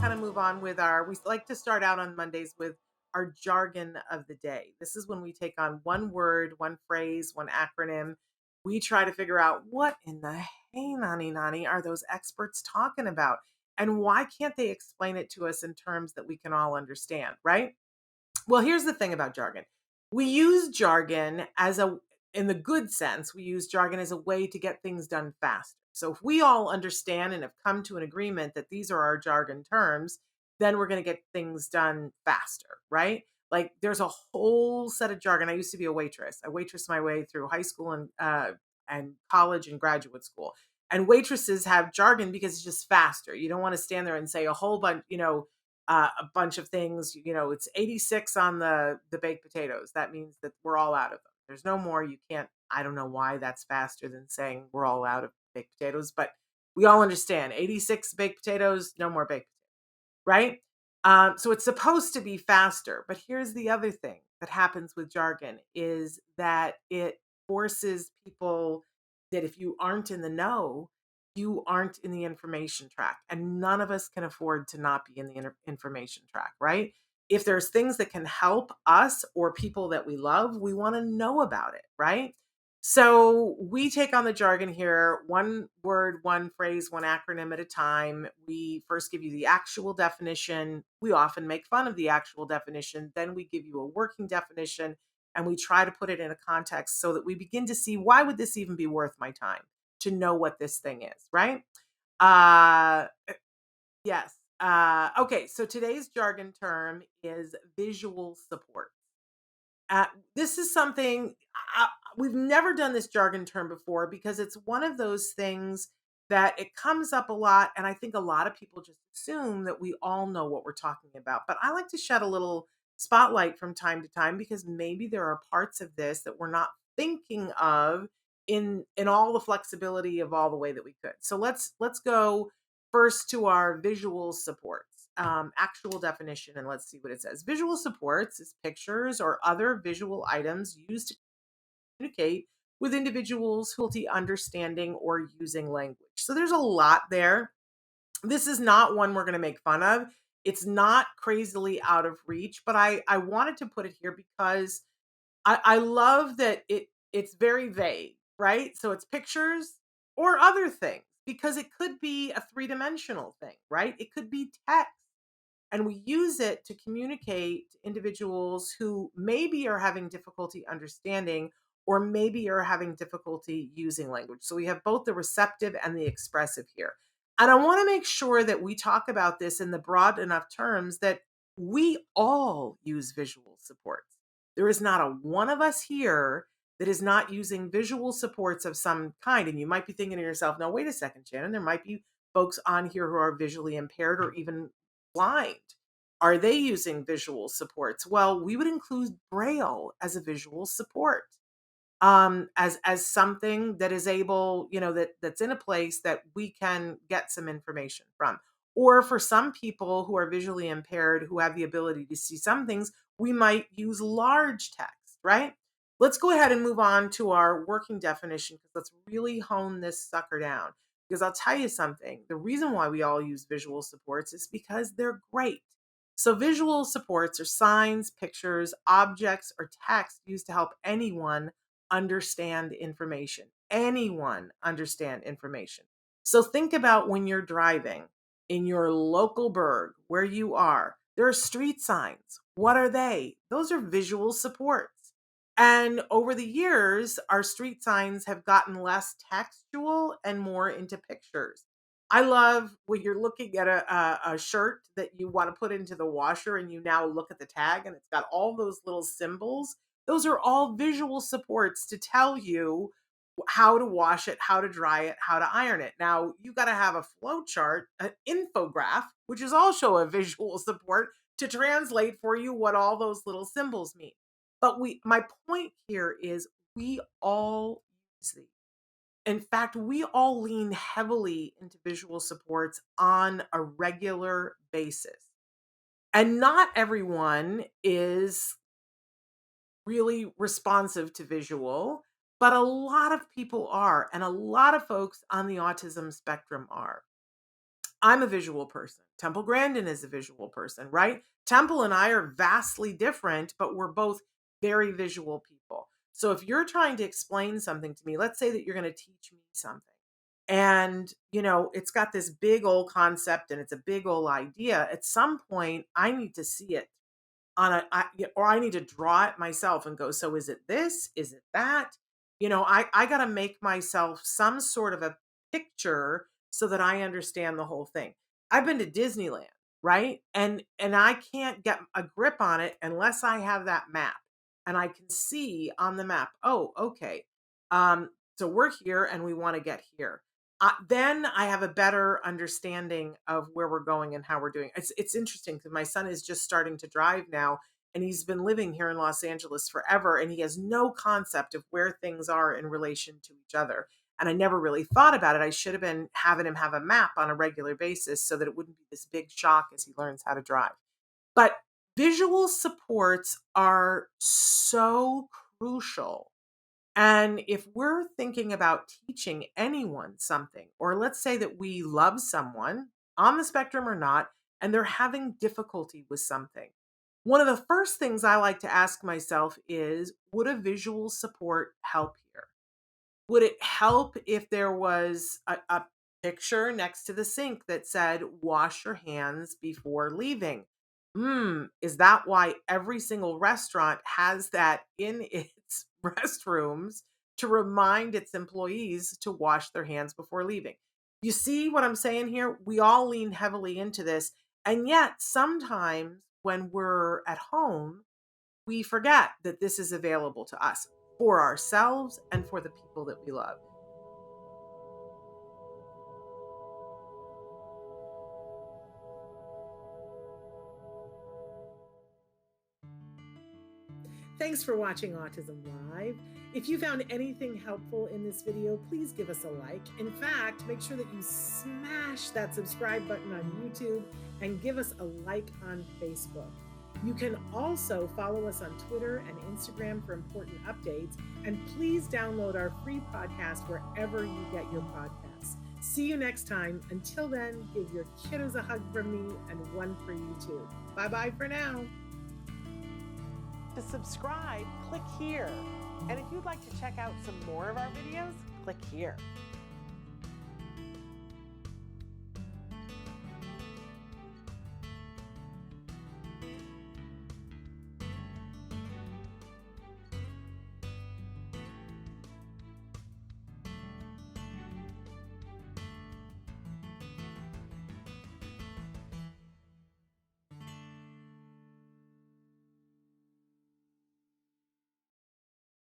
kind of move on with we like to start out on Mondays with our jargon of the day. This is when we take on one word, one phrase, one acronym. We try to figure out what in the hey, nani, nani are those experts talking about? And why can't they explain it to us in terms that we can all understand, right? Well, here's the thing about jargon. We use jargon in the good sense, we use jargon as a way to get things done faster. So if we all understand and have come to an agreement that these are our jargon terms, then we're going to get things done faster, right? Like there's a whole set of jargon. I used to be a waitress. I waitressed my way through high school and college and graduate school. And waitresses have jargon because it's just faster. You don't want to stand there and say a whole bunch, a bunch of things. It's 86 on the baked potatoes. That means that we're all out of them. There's no more. You can't. I don't know why that's faster than saying we're all out of baked potatoes, but we all understand 86 baked potatoes, no more baked potatoes, right? So it's supposed to be faster. But here's the other thing that happens with jargon is that it forces people that if you aren't in the know, you aren't in the information track. And none of us can afford to not be in the information track, right? If there's things that can help us or people that we love, we want to know about it, right? So we take on the jargon here, one word, one phrase, one acronym at a time. We first give you the actual definition. We often make fun of the actual definition. Then we give you a working definition and we try to put it in a context so that we begin to see why would this even be worth my time to know what this thing is, right? Uh, yes. Okay, so today's jargon term is visual support. This is something we've never done this jargon term before because it's one of those things that it comes up a lot. And I think a lot of people just assume that we all know what we're talking about. But I like to shed a little spotlight from time to time because maybe there are parts of this that we're not thinking of in all the flexibility of all the way that we could. So let's go first to our visual supports, actual definition, and let's see what it says. Visual supports is pictures or other visual items used to communicate with individuals who difficulty understanding or using language. So there's a lot there. This is not one we're going to make fun of. It's not crazily out of reach, but I wanted to put it here because I love that it's very vague, right? So it's pictures or other things because it could be a three-dimensional thing, right? It could be text. And we use it to communicate to individuals who maybe are having difficulty understanding or maybe are having difficulty using language. So we have both the receptive and the expressive here. And I want to make sure that we talk about this in the broad enough terms that we all use visual supports. There is not a one of us here that is not using visual supports of some kind. And you might be thinking to yourself, no, wait a second, Shannon, there might be folks on here who are visually impaired or even blind. Are they using visual supports? Well, we would include Braille as a visual support, as something that is able, that's in a place that we can get some information from. Or for some people who are visually impaired, who have the ability to see some things, we might use large text, right? Let's go ahead and move on to our working definition because let's really hone this sucker down. Because I'll tell you something, the reason why we all use visual supports is because they're great. So, visual supports are signs, pictures, objects, or text used to help anyone understand information. Anyone understand information. So, think about when you're driving in your local burg where you are, there are street signs. What are they? Those are visual supports. And over the years, our street signs have gotten less textual and more into pictures. I love when you're looking at a shirt that you want to put into the washer and you now look at the tag and it's got all those little symbols. Those are all visual supports to tell you how to wash it, how to dry it, how to iron it. Now, you got to have a flow chart, an infograph, which is also a visual support to translate for you what all those little symbols mean. But my point here is we all use these. In fact, we all lean heavily into visual supports on a regular basis. And not everyone is really responsive to visual, but a lot of people are, and a lot of folks on the autism spectrum are. I'm a visual person. Temple Grandin is a visual person, right? Temple and I are vastly different, but we're both very visual people. So if you're trying to explain something to me, let's say that you're going to teach me something, and it's got this big old concept and it's a big old idea. At some point, I need to see it or I need to draw it myself and go, so is it this? Is it that? I got to make myself some sort of a picture so that I understand the whole thing. I've been to Disneyland, right? And I can't get a grip on it unless I have that map and I can see on the map, oh, okay. So we're here and we want to get here. Then I have a better understanding of where we're going and how we're doing. It's interesting because my son is just starting to drive now, and he's been living here in Los Angeles forever, and he has no concept of where things are in relation to each other. And I never really thought about it. I should have been having him have a map on a regular basis so that it wouldn't be this big shock as he learns how to drive. But visual supports are so crucial, and if we're thinking about teaching anyone something, or let's say that we love someone on the spectrum or not, and they're having difficulty with something, one of the first things I like to ask myself is, would a visual support help here? Would it help if there was a picture next to the sink that said, wash your hands before leaving? Is that why every single restaurant has that in its restrooms to remind its employees to wash their hands before leaving? You see what I'm saying here? We all lean heavily into this. And yet, sometimes when we're at home, we forget that this is available to us for ourselves and for the people that we love. Thanks for watching Autism Live. If you found anything helpful in this video, please give us a like. In fact, make sure that you smash that subscribe button on YouTube and give us a like on Facebook. You can also follow us on Twitter and Instagram for important updates. And please download our free podcast wherever you get your podcasts. See you next time. Until then, give your kiddos a hug from me and one for you too. Bye-bye for now. To subscribe, click here. And if you'd like to check out some more of our videos, click here.